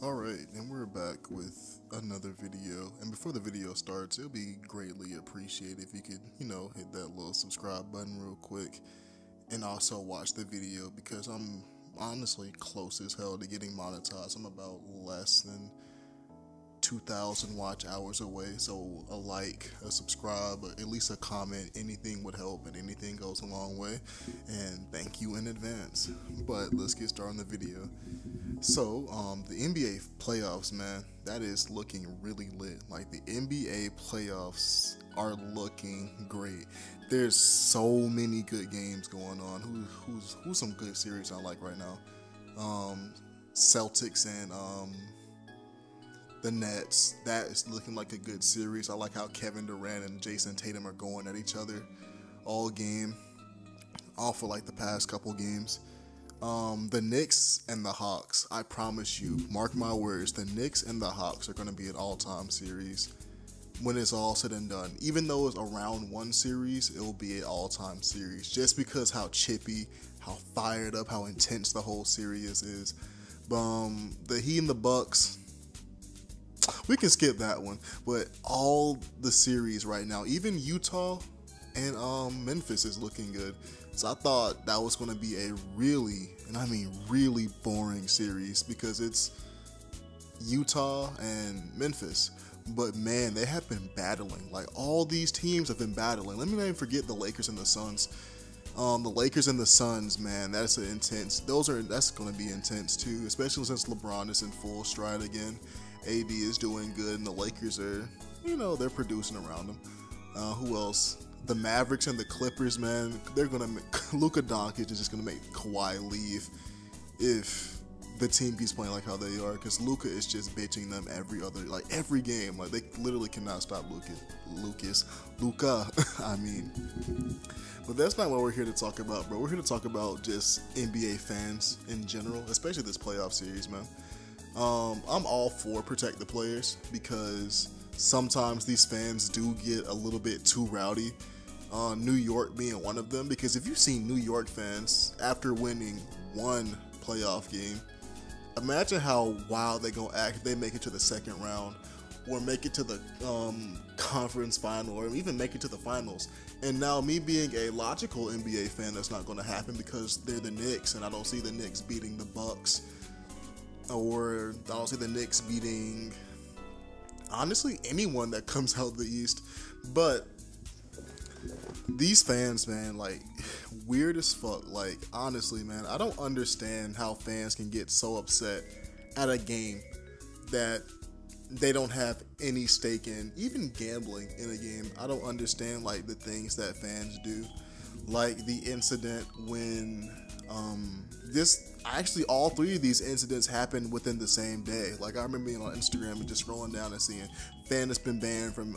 Alright, and we're back with another video. And before the video starts, it'll be greatly appreciated if you could, hit that little subscribe button real quick and also watch the video because I'm honestly close as hell to getting monetized. I'm about less than 2,000 watch hours away, so a like, a subscribe, or at least a comment, anything would help and anything goes a long way, and thank you in advance. But let's get started on the video. So the NBA playoffs, man, that is looking really lit. Like, the NBA playoffs are looking great. There's so many good games going on. Who's some good series I like right now? Celtics and the Nets. That is looking like a good series. I like how Kevin Durant and Jason Tatum are going at each other all game, all for like the past couple games. The Knicks and the Hawks, I promise you, mark my words, the Knicks and the Hawks are going to be an all-time series when it's all said and done. Even though it's a round one series, it will be an all-time series just because how chippy, how fired up, how intense the whole series is. The Heat and the Bucks, we can skip that one, but all the series right now, even Utah and Memphis is looking good. So I thought that was going to be a really, and I mean really, boring series because it's Utah and Memphis. But man, they have been battling. Like, all these teams have been battling. Let me not even forget the Lakers and the Suns. The Lakers and the Suns, man, that's an intense. That's going to be intense too, especially since LeBron is in full stride again. AD is doing good, and the Lakers are, they're producing around them. Who else? The Mavericks and the Clippers, man, they're gonna make Luka Doncic is just gonna make Kawhi leave if the team keeps playing like how they are, because Luka is just bitching them every game. Like, they literally cannot stop Luka. I mean, but that's not what we're here to talk about, bro. We're here to talk about just NBA fans in general, especially this playoff series, man. I'm all for protect the players because sometimes these fans do get a little bit too rowdy. New York being one of them, because if you've seen New York fans after winning one playoff game, imagine how wild they gonna act if they make it to the second round or make it to the conference final or even make it to the finals. And now, me being a logical NBA fan, that's not going to happen because they're the Knicks, and I don't see the Knicks beating the Bucks, or I don't see the Knicks beating, honestly, anyone that comes out of the East. But these fans, man, like, weird as fuck. Like, honestly, man, I don't understand how fans can get so upset at a game that they don't have any stake in, even gambling in a game. I don't understand, like, the things that fans do, like the incident when actually all three of these incidents happened within the same day. Like, I remember being on Instagram and just scrolling down and seeing fan has been banned from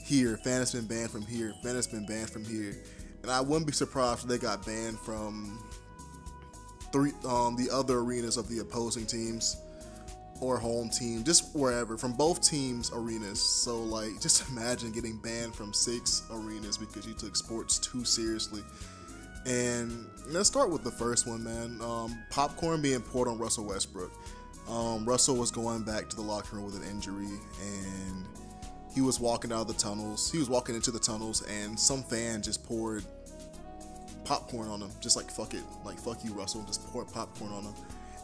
here, fan has been banned from here, fan has been banned from here. And I wouldn't be surprised if they got banned from the other arenas of the opposing teams or home team, just wherever, from both teams' arenas. So, like, just imagine getting banned from 6 arenas because you took sports too seriously. And let's start with the first one, man. Popcorn being poured on Russell Westbrook. Russell was going back to the locker room with an injury, and he was walking out of the tunnels. He was walking into the tunnels, and some fan just poured popcorn on him. Just like, fuck it. Like, fuck you, Russell. Just poured popcorn on him.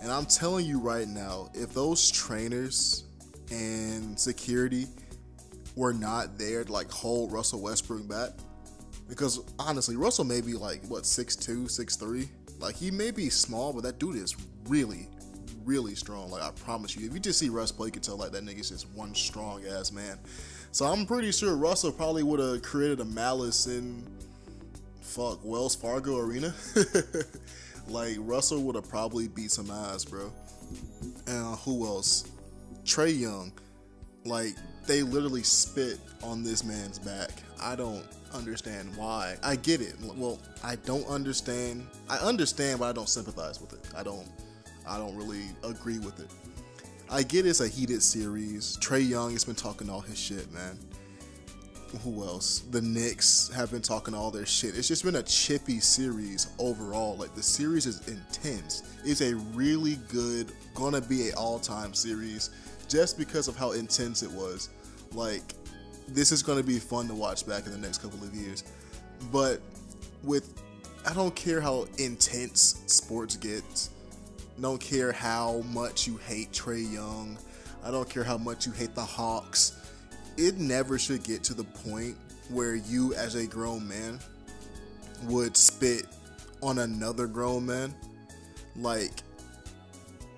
And I'm telling you right now, if those trainers and security were not there to, like, hold Russell Westbrook back, because honestly, Russell may be like, what, 6'2", 6'3"? Like, he may be small, but that dude is really, really strong. Like, I promise you, if you just see Russ play, you can tell, like, that nigga's just one strong ass man. So I'm pretty sure Russell probably would have created a malice in Wells Fargo Arena. Like, Russell would have probably beat some ass, bro. And who else? Trae Young. Like, they literally spit on this man's back. I don't understand why. I get it. Well, I don't understand. I understand, but I don't sympathize with it. I don't really agree with it. I get it's a heated series. Trae Young has been talking all his shit, man. who else? The Knicks have been talking all their shit. It's just been a chippy series overall. Like, the series is intense. It's a really good, gonna be an all-time series just because of how intense it was. Like, this is gonna be fun to watch back in the next couple of years. But I don't care how intense sports gets. Don't care how much you hate Trae Young. I don't care how much you hate the Hawks. It never should get to the point where you, as a grown man, would spit on another grown man. Like,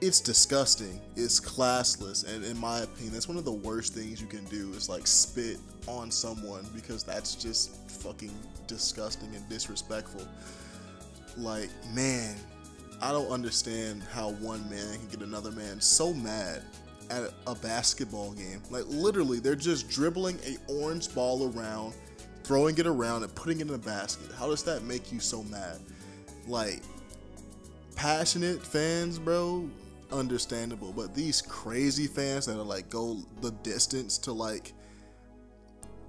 it's disgusting. It's classless. And in my opinion, that's one of the worst things you can do is like spit on someone, because that's just fucking disgusting and disrespectful. Like, man, I don't understand how one man can get another man so mad at a basketball game. Like, literally, they're just dribbling a orange ball around, throwing it around and putting it in a basket. How does that make you so mad? Like, passionate fans, bro, understandable, but these crazy fans that are like go the distance to like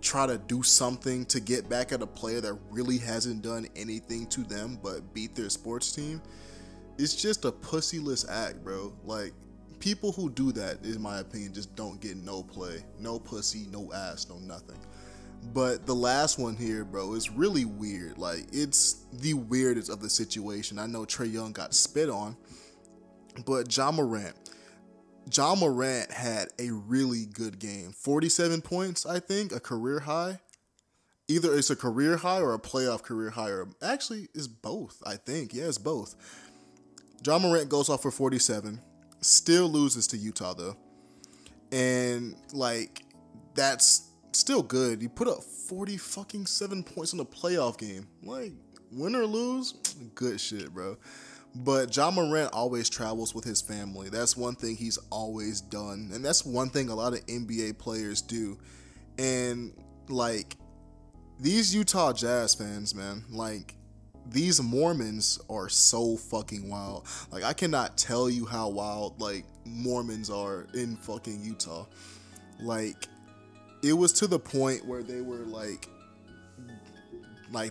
try to do something to get back at a player that really hasn't done anything to them but beat their sports team, it's just a pussyless act, bro. Like, people who do that, in my opinion, just don't get no play. No pussy, no ass, no nothing. But the last one here, bro, is really weird. Like, it's the weirdest of the situation. I know Trae Young got spit on, but Ja Morant had a really good game. 47 points, I think, a career high. Either it's a career high or a playoff career high, or actually it's both, I think. Yeah, it's both. Ja Morant goes off for 47. Still loses to Utah, though. And, like, that's still good. He put up 47 points in a playoff game. Like, win or lose, good shit, bro. But Ja Morant always travels with his family. That's one thing he's always done. And that's one thing a lot of NBA players do. And, like, these Utah Jazz fans, man, like, these Mormons are so fucking wild. Like, I cannot tell you how wild, like, Mormons are in fucking Utah. Like, it was to the point where they were, like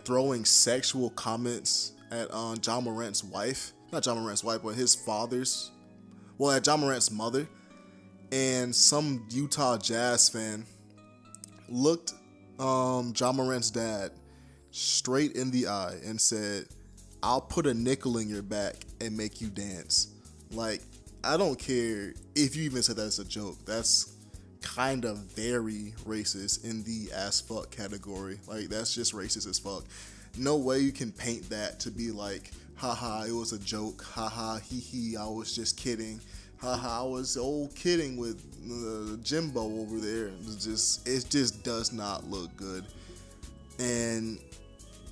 throwing sexual comments at Ja Morant's wife. Not Ja Morant's wife, but his father's. Well, at Ja Morant's mother. And some Utah Jazz fan looked Ja Morant's dad straight in the eye and said, "I'll put a nickel in your back and make you dance." Like, I don't care if you even said that as a joke. That's kind of very racist in the as fuck category. Like, that's just racist as fuck. No way you can paint that to be like, haha, it was a joke, haha, hee hee, I was just kidding, haha, I was old kidding with Jimbo over there. It just does not look good. And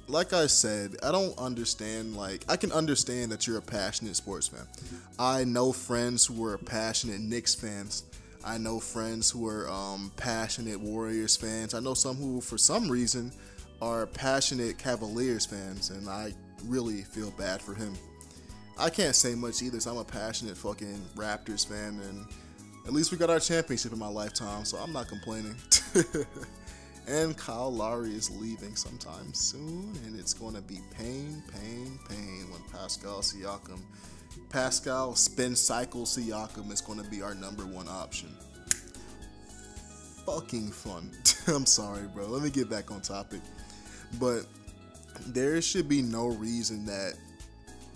like I said, I don't understand. Like, I can understand that you're a passionate sports fan. I know friends who are passionate Knicks fans. I know friends who are passionate Warriors fans. I know some who, for some reason, are passionate Cavaliers fans, and I really feel bad for him. I can't say much either, so I'm a passionate fucking Raptors fan, and at least we got our championship in my lifetime, so I'm not complaining. And Kyle Lowry is leaving sometime soon, and it's going to be pain when Pascal spin cycle Siakam is going to be our number one option. Fucking fun. I'm sorry, bro. Let me get back on topic. But there should be no reason that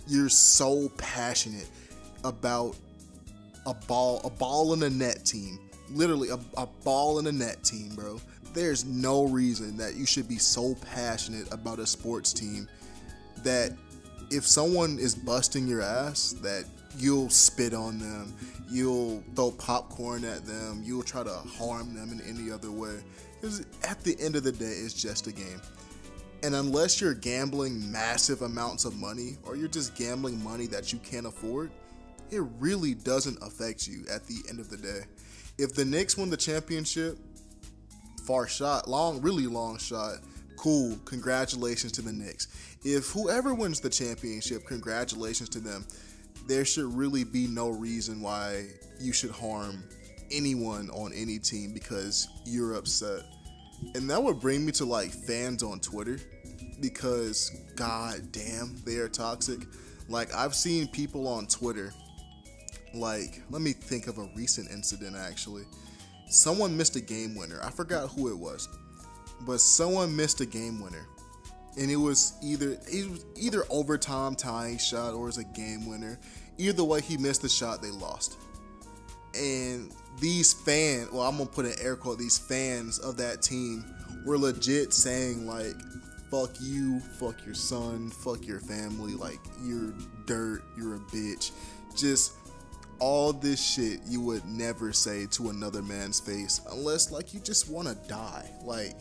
you're so passionate about a ball in a net team. Literally, a ball in a net team, bro. There's no reason that you should be so passionate about a sports team that if someone is busting your ass, that you'll spit on them, you'll throw popcorn at them, you'll try to harm them in any other way. Because at the end of the day, it's just a game. And unless you're gambling massive amounts of money, or you're just gambling money that you can't afford, it really doesn't affect you at the end of the day. If the Knicks win the championship, far shot, really long shot, cool, congratulations to the Knicks. If whoever wins the championship, congratulations to them. There should really be no reason why you should harm anyone on any team because you're upset. And that would bring me to like fans on Twitter, because god damn, they are toxic. Like, I've seen people on Twitter, like, let me think of a recent incident actually. Someone missed a game winner. I forgot who it was, but someone missed a game winner. And it was either overtime tying shot or it was a game winner. Either way, he missed the shot, they lost. And these fans, well, I'm gonna put an air quote, these fans of that team were legit saying like, fuck you, fuck your son, fuck your family, like, you're dirt, you're a bitch. Just all this shit you would never say to another man's face unless like you just want to die. Like,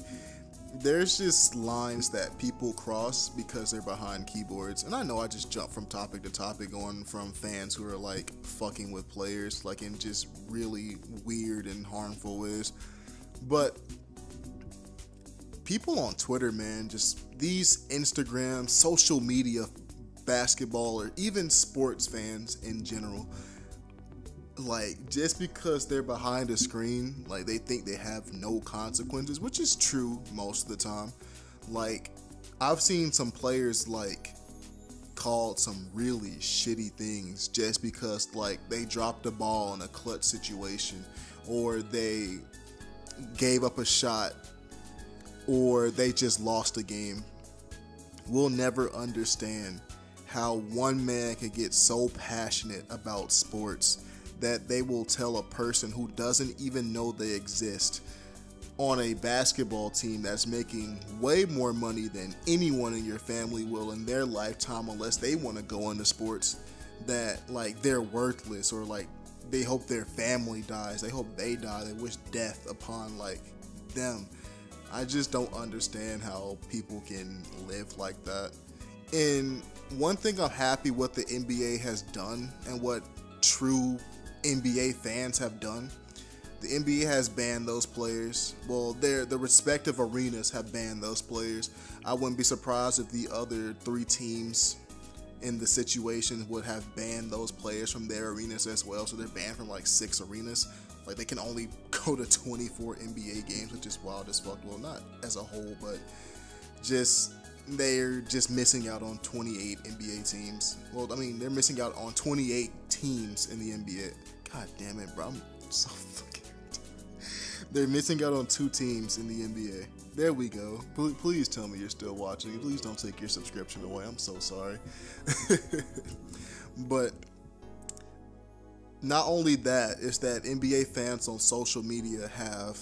there's just lines that people cross because they're behind keyboards. And I know I just jumped from topic to topic, going from fans who are like fucking with players, like in just really weird and harmful ways. But people on Twitter, man, just these Instagram, social media, basketball, or even sports fans in general, like, just because they're behind a screen, like, they think they have no consequences, which is true most of the time. Like, I've seen some players like called some really shitty things just because like they dropped a ball in a clutch situation, or they gave up a shot, or they just lost a game. We'll never understand how one man can get so passionate about sports that they will tell a person who doesn't even know they exist on a basketball team that's making way more money than anyone in your family will in their lifetime, unless they want to go into sports, that like they're worthless, or like they hope their family dies, they hope they die, they wish death upon like them. I just don't understand how people can live like that. And one thing I'm happy what the NBA has done, and what true NBA fans have done, the NBA has banned those players. Well, the respective arenas have banned those players. I wouldn't be surprised if the other 3 teams in the situation would have banned those players from their arenas as well. So they're banned from like 6 arenas. Like, they can only go to 24 NBA games, which is wild as fuck. Well, not as a whole, but just they're just missing out on 28 NBA teams. Well, I mean, they're missing out on 28 teams in the NBA. God damn it, bro. I'm so fucking They're missing out on 2 teams in the NBA. There we go. Please tell me you're still watching. Please don't take your subscription away. I'm so sorry. But not only that, it's that NBA fans on social media have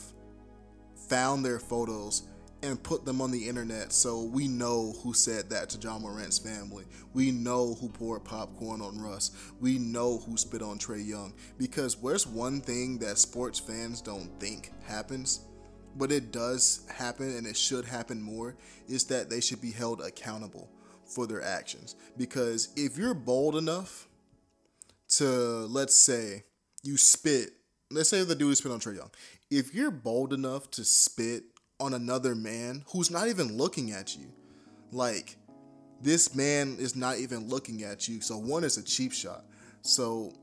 found their photos and put them on the internet, so we know who said that to John Morant's family. We know who poured popcorn on Russ. We know who spit on Trae Young. Because where's one thing that sports fans don't think happens, but it does happen, and it should happen more, is that they should be held accountable for their actions. Because if you're bold enough to, let's say, you spit, let's say the dude spit on Trae Young. If you're bold enough to spit on another man who's not even looking at you, like, this man is not even looking at you, so one is a cheap shot. So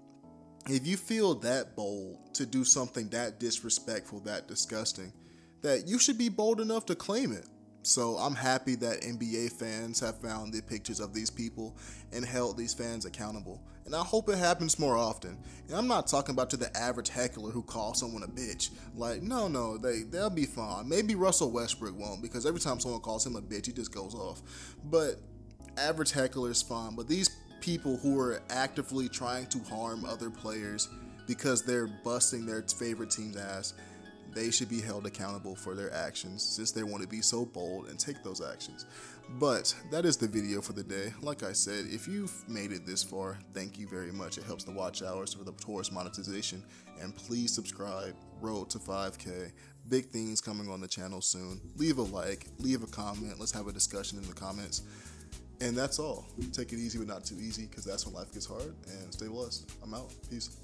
if you feel that bold to do something that disrespectful, that disgusting, that you should be bold enough to claim it. So I'm happy that NBA fans have found the pictures of these people and held these fans accountable. And I hope it happens more often. And I'm not talking about to the average heckler who calls someone a bitch. Like, no, they'll be fine. Maybe Russell Westbrook won't, because every time someone calls him a bitch, he just goes off. But average heckler's fine. But these people who are actively trying to harm other players because they're busting their favorite team's ass, they should be held accountable for their actions, since they want to be so bold and take those actions. But that is the video for the day. Like I said, if you've made it this far, thank you very much. It helps the watch hours towards monetization. And please subscribe. Road to 5K. Big things coming on the channel soon. Leave a like, leave a comment. Let's have a discussion in the comments. And that's all. Take it easy but not too easy, because that's when life gets hard. And stay blessed. I'm out. Peace.